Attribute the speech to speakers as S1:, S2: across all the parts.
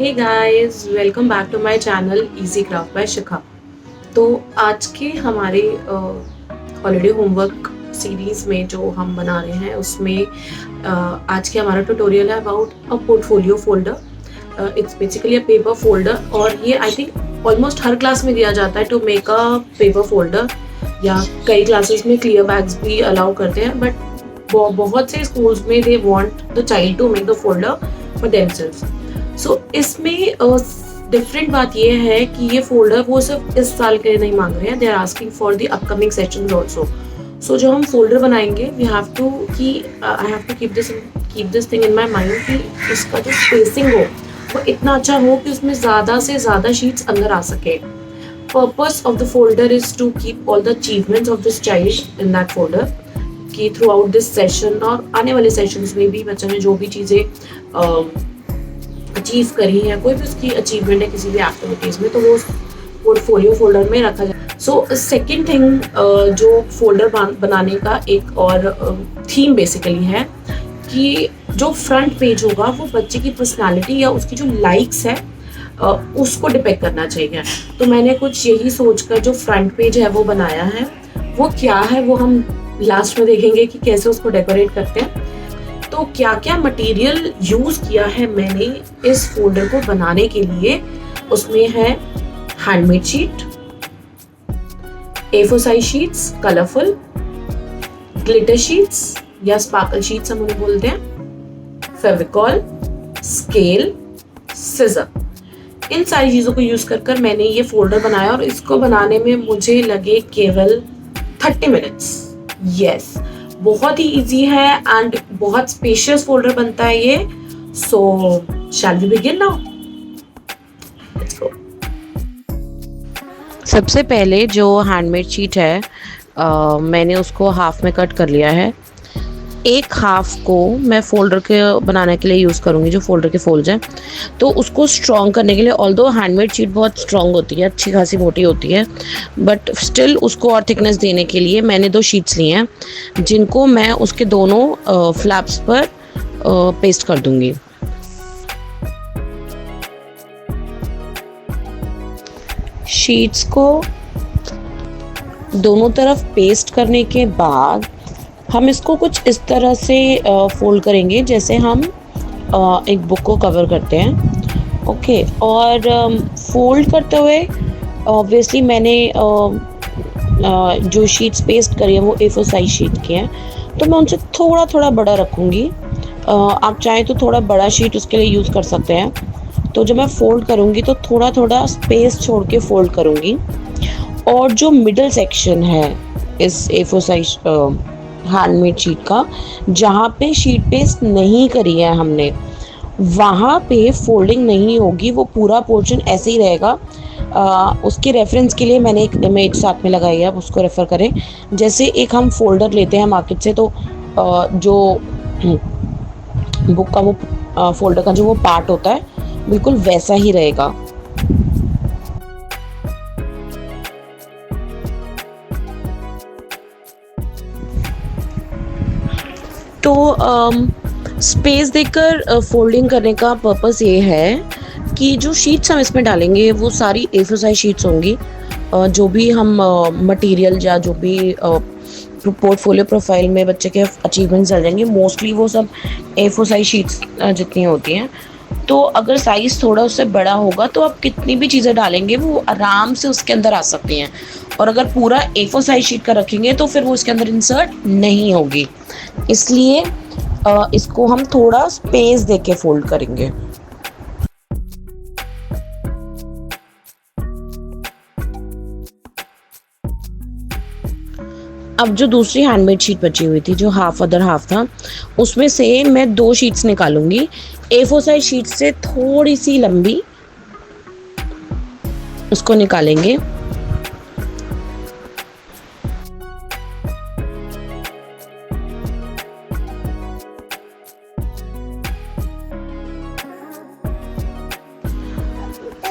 S1: Hey guys, welcome back to my channel easy craft by Shikha. तो आज के हमारे हॉलीडे होमवर्क सीरीज में जो हम बना रहे हैं उसमें आज के हमारा ट्यूटोरियल है about a portfolio folder. It's basically a paper folder और ये आई थिंक ऑलमोस्ट हर क्लास में दिया जाता है to make a paper folder, या कई क्लासेस में क्लियर बैग्स भी अलाउ करते हैं, बट बहुत से स्कूल्स में they want the child to make the folder for themselves. So इसमें डिफरेंट बात यह है कि ये फोल्डर वो सिर्फ इस साल के लिए नहीं मांग रहे हैं, they are asking for the upcoming sessions also. So जो हम फोल्डर बनाएंगे वी हैव टू कि I have to keep this thing in my mind कि इसका जो स्पेसिंग हो वो इतना अच्छा हो कि उसमें ज़्यादा से ज़्यादा शीट्स अंदर आ सके। Purpose of the folder is to keep all the achievements of this child in that folder, कि थ्रू आउट दिस सेशन और आने वाले सेशंस में भी बच्चे ने जो भी चीज़ें अचीव करी है, कोई भी उसकी अचीवमेंट है किसी भी एक्टिविटीज़ में, तो वो पोर्टफोलियो फोल्डर में रखा जाए। सो सेकंड थिंग जो फोल्डर बनाने का एक और थीम बेसिकली है कि जो फ्रंट पेज होगा वो बच्चे की पर्सनालिटी या उसकी जो लाइक्स है उसको डिपेक्ट करना चाहिए। तो मैंने कुछ यही सोचकर जो फ्रंट पेज है वो बनाया है। वो क्या है वो हम लास्ट में देखेंगे कि कैसे उसको डेकोरेट करते हैं। तो क्या क्या मटेरियल यूज किया है मैंने इस फोल्डर को बनाने के लिए, उसमें है handmade sheet, A4 size sheets colourful, glitter sheets या स्पार्कल शीट्स हम उन्हें बोलते हैं, फेविकॉल, स्केल, सिजर। इन सारी चीजों को यूज कर मैंने ये फोल्डर बनाया और इसको बनाने में मुझे लगे केवल 30 मिनट्स। यस, बहुत ही इजी है एंड बहुत स्पेशियस फोल्डर बनता है ये। So shall we begin now? Let's go.
S2: सबसे पहले जो हैंडमेड शीट है मैंने उसको हाफ में कट कर लिया है। एक हाफ को मैं फोल्डर के बनाने के लिए यूज़ करूँगी, जो फोल्डर के फोल्ड्स हैं। तो उसको स्ट्रॉन्ग करने के लिए, ऑल्दो हैंडमेड शीट बहुत स्ट्रॉन्ग होती है, अच्छी खासी मोटी होती है, बट स्टिल उसको और थिकनेस देने के लिए मैंने 2 शीट्स ली हैं जिनको मैं उसके दोनों फ्लैप्स पर पेस्ट कर दूँगी। शीट्स को दोनों तरफ पेस्ट करने के बाद हम इसको कुछ इस तरह से फोल्ड करेंगे जैसे हम एक बुक को कवर करते हैं। ओके, और फोल्ड करते हुए ऑब्वियसली मैंने जो शीट्स पेस्ट करी हैं वो A4 साइज शीट की हैं, तो मैं उनसे थोड़ा थोड़ा बड़ा रखूँगी। आप चाहें तो थोड़ा बड़ा शीट उसके लिए यूज़ कर सकते हैं। तो जब मैं फोल्ड करूँगी तो थोड़ा थोड़ा स्पेस छोड़ के फोल्ड करूँगी, और जो मिडल सेक्शन है इस A4 साइज हैंडमेड शीट का, जहाँ पे शीट पेस्ट नहीं करी है हमने, वहाँ पे फोल्डिंग नहीं होगी, वो पूरा पोर्शन ऐसे ही रहेगा। उसके रेफरेंस के लिए मैंने एक इमेज साथ में लगाई है, आप उसको रेफ़र करें। जैसे एक हम फोल्डर लेते हैं मार्केट से, तो जो बुक का वो फोल्डर का जो वो पार्ट होता है बिल्कुल वैसा ही रहेगा। तो स्पेस देकर फोल्डिंग करने का पर्पस ये है कि जो शीट्स हम इसमें डालेंगे वो सारी A4 साइज शीट्स होंगी। जो भी हम मटेरियल या जो भी पोर्टफोलियो प्रोफाइल में बच्चे के अचीवमेंट्स डाल जाएंगे, मोस्टली वो सब A4 साइज शीट्स जितनी होती हैं। तो अगर साइज़ थोड़ा उससे बड़ा होगा तो आप कितनी भी चीज़ें डालेंगे वो आराम से उसके अंदर आ सकती हैं, और अगर पूरा A4 साइज शीट का रखेंगे तो फिर वो इसके अंदर इंसर्ट नहीं होगी। इसलिए इसको हम थोड़ा स्पेस देके फोल्ड करेंगे। अब जो दूसरी हैंडमेड शीट बची हुई थी, जो हाफ अदर हाफ था, उसमें से मैं 2 शीट्स निकालूंगी A4 साइज शीट से थोड़ी सी लंबी, उसको निकालेंगे।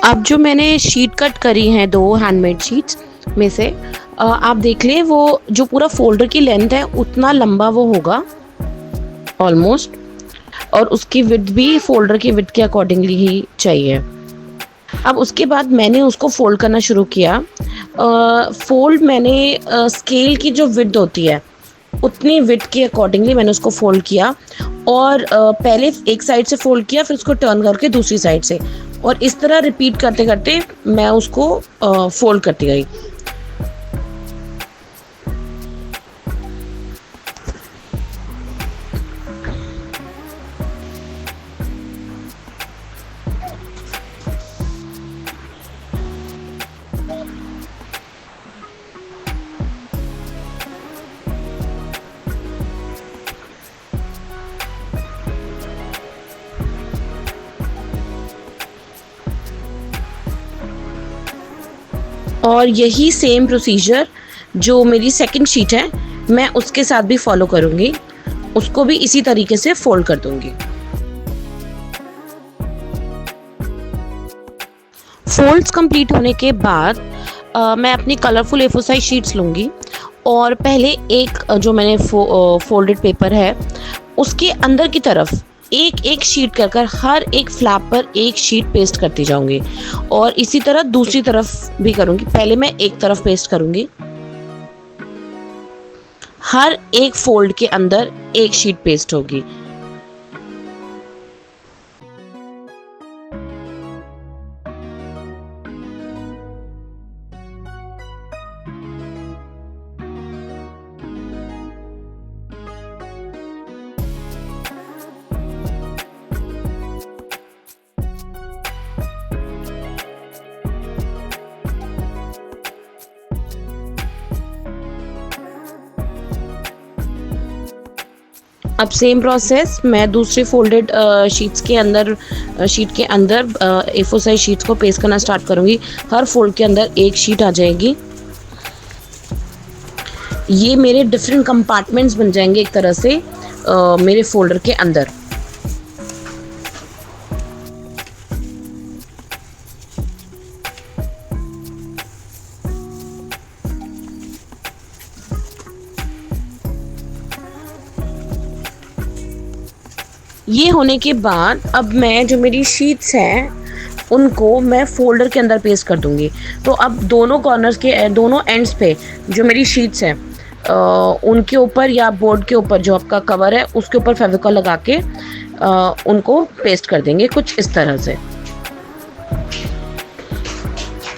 S2: अब जो मैंने शीट कट करी हैं 2 हैंडमेड शीट्स में से, आप देख लें वो जो पूरा फोल्डर की लेंथ है उतना लंबा वो होगा ऑलमोस्ट। और उसकी विड्थ भी फोल्डर की विड्थ के अकॉर्डिंगली ही चाहिए। अब उसके बाद मैंने उसको फोल्ड करना शुरू किया। फोल्ड मैंने स्केल की जो विड्थ होती है उतनी विड्थ के अकॉर्डिंगली मैंने उसको फोल्ड किया, और पहले एक साइड से फोल्ड किया, फिर उसको टर्न करके दूसरी साइड से, और इस तरह रिपीट करते करते मैं उसको फोल्ड करती गई। और यही सेम प्रोसीजर जो मेरी सेकंड शीट है मैं उसके साथ भी फॉलो करूँगी, उसको भी इसी तरीके से फोल्ड कर दूँगी। फोल्ड्स कंप्लीट होने के बाद मैं अपनी कलरफुल A4 साइज शीट्स लूँगी, और पहले एक जो मैंने फोल्डेड पेपर है उसके अंदर की तरफ एक एक शीट कर हर एक फ्लैप पर एक शीट पेस्ट करती जाऊंगी, और इसी तरह दूसरी तरफ भी करूंगी। पहले मैं एक तरफ पेस्ट करूंगी, हर एक फोल्ड के अंदर एक शीट पेस्ट होगी। अब सेम प्रोसेस मैं दूसरे फोल्डेड शीट के अंदर A4 साइज शीट्स को पेस्ट करना स्टार्ट करूँगी। हर फोल्ड के अंदर एक शीट आ जाएगी। ये मेरे डिफरेंट कंपार्टमेंट्स बन जाएंगे एक तरह से मेरे फोल्डर के अंदर। ये होने के बाद अब मैं जो मेरी शीट्स हैं उनको मैं फोल्डर के अंदर पेस्ट कर दूंगी। तो अब दोनों कॉर्नर्स के दोनों एंड्स पे जो मेरी शीट्स हैं उनके ऊपर या बोर्ड के ऊपर जो आपका कवर है उसके ऊपर फेविकॉल लगा के उनको पेस्ट कर देंगे कुछ इस तरह से।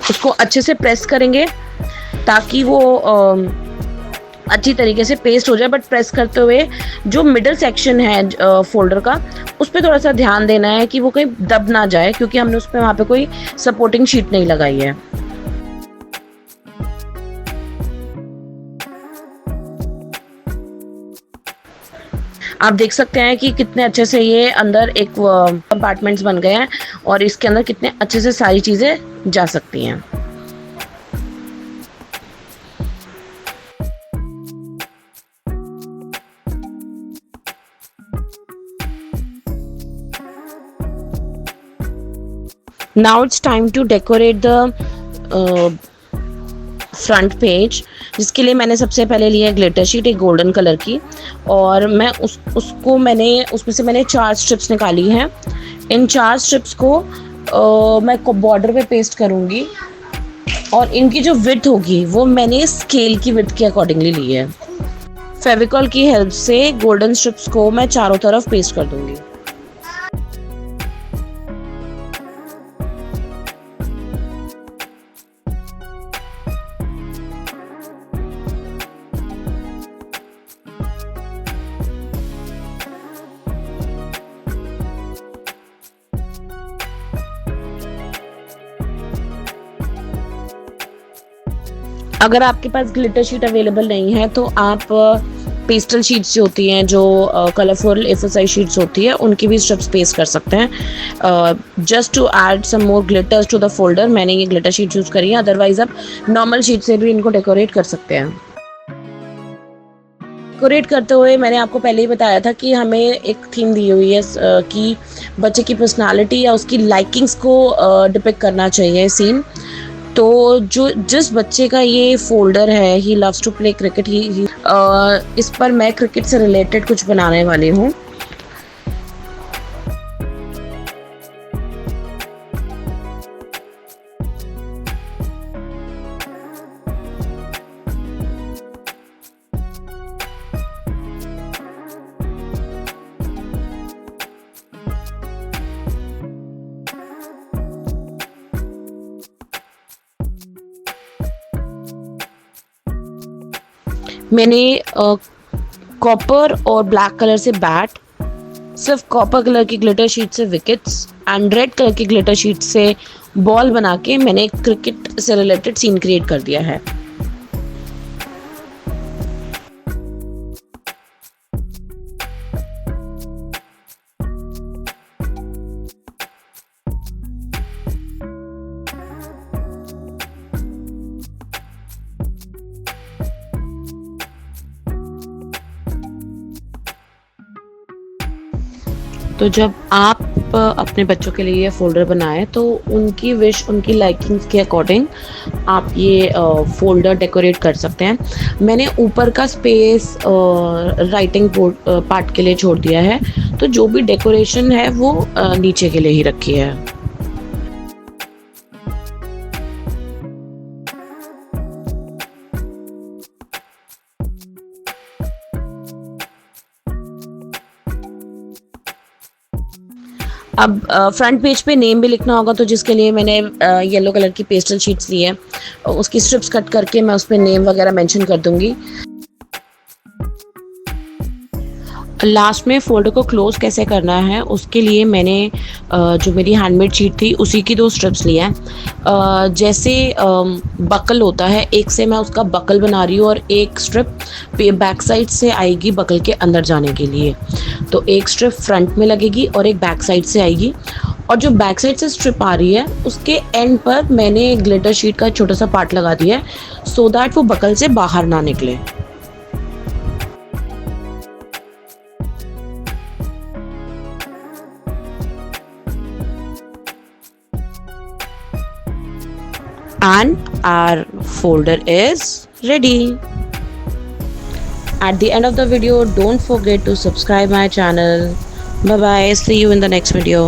S2: उसको अच्छे से प्रेस करेंगे ताकि वो अच्छी तरीके से पेस्ट हो जाए, बट प्रेस करते हुए जो मिडल सेक्शन है फोल्डर का उस पर थोड़ा सा ध्यान देना है कि वो कहीं दब ना जाए, क्योंकि हमने उस पर वहाँ पे कोई सपोर्टिंग शीट नहीं लगाई है। आप देख सकते हैं कि कितने अच्छे से ये अंदर एक कंपार्टमेंट्स बन गए हैं और इसके अंदर कितने अच्छे से सारी चीज़ें जा सकती हैं। Now it's time to decorate the front page, जिसके लिए मैंने सबसे पहले लिया ग्लिटर शीट एक गोल्डन कलर की, और मैं उसमें से मैंने 4 स्ट्रिप्स निकाली हैं। इन 4 स्ट्रिप्स को मैं बॉर्डर पे पेस्ट करूँगी, और इनकी जो विड्थ होगी वो मैंने स्केल की विड्थ के अकॉर्डिंगली ली है। फेविकॉल की हेल्प से गोल्डन स्ट्रिप्स को मैं चारों तरफ पेस्ट कर दूँगी। अगर आपके पास ग्लिटर शीट अवेलेबल नहीं है तो आप पेस्टल शीट्स जो होती हैं, जो कलरफुल A4 साइज शीट्स होती है, उनकी भी स्ट्रिप्स पेस्ट कर सकते हैं। Just to add some more glitters to the folder मैंने ये ग्लिटर शीट यूज़ करी है, अदरवाइज आप नॉर्मल शीट से भी इनको डेकोरेट कर सकते हैं। डेकोरेट करते हुए मैंने आपको पहले ही बताया था कि हमें एक थीम दी हुई है कि बच्चे की पर्सनालिटी या उसकी लाइकिंग्स को डिपिक्ट करना चाहिए सीन। तो जिस बच्चे का ये फोल्डर है, he loves to play cricket, इस पर मैं क्रिकेट से रिलेटेड कुछ बनाने वाली हूँ। मैंने कॉपर और ब्लैक कलर से बैट, सिर्फ कॉपर कलर की ग्लिटर शीट से विकेट्स एंड रेड कलर की ग्लिटर शीट से बॉल बना के मैंने क्रिकेट से रिलेटेड सीन क्रिएट कर दिया है। तो जब आप अपने बच्चों के लिए ये फ़ोल्डर बनाएं तो उनकी विश, उनकी लाइकिंग्स के अकॉर्डिंग आप ये फ़ोल्डर डेकोरेट कर सकते हैं। मैंने ऊपर का स्पेस राइटिंग पार्ट के लिए छोड़ दिया है, तो जो भी डेकोरेशन है वो नीचे के लिए ही रखी है। अब फ्रंट पेज पे नेम भी लिखना होगा, तो जिसके लिए मैंने येलो कलर की पेस्टल शीट्स ली है, उसकी स्ट्रिप्स कट करके मैं उस पर नेम वगैरह मेंशन कर दूंगी। लास्ट में फोल्डर को क्लोज कैसे करना है उसके लिए मैंने जो मेरी हैंडमेड शीट थी उसी की 2 स्ट्रिप्स ली हैं। जैसे बकल होता है, एक से मैं उसका बकल बना रही हूँ और एक स्ट्रिप बैक साइड से आएगी बकल के अंदर जाने के लिए। तो एक स्ट्रिप फ्रंट में लगेगी और एक बैक साइड से आएगी, और जो बैक साइड से स्ट्रिप आ रही है उसके एंड पर मैंने ग्लिटर शीट का छोटा सा पार्ट लगा दिया है, सो दैट वो बकल से बाहर ना निकले। And our folder is ready. At the end of the video, don't forget to subscribe my channel. Bye bye. See you in the next video.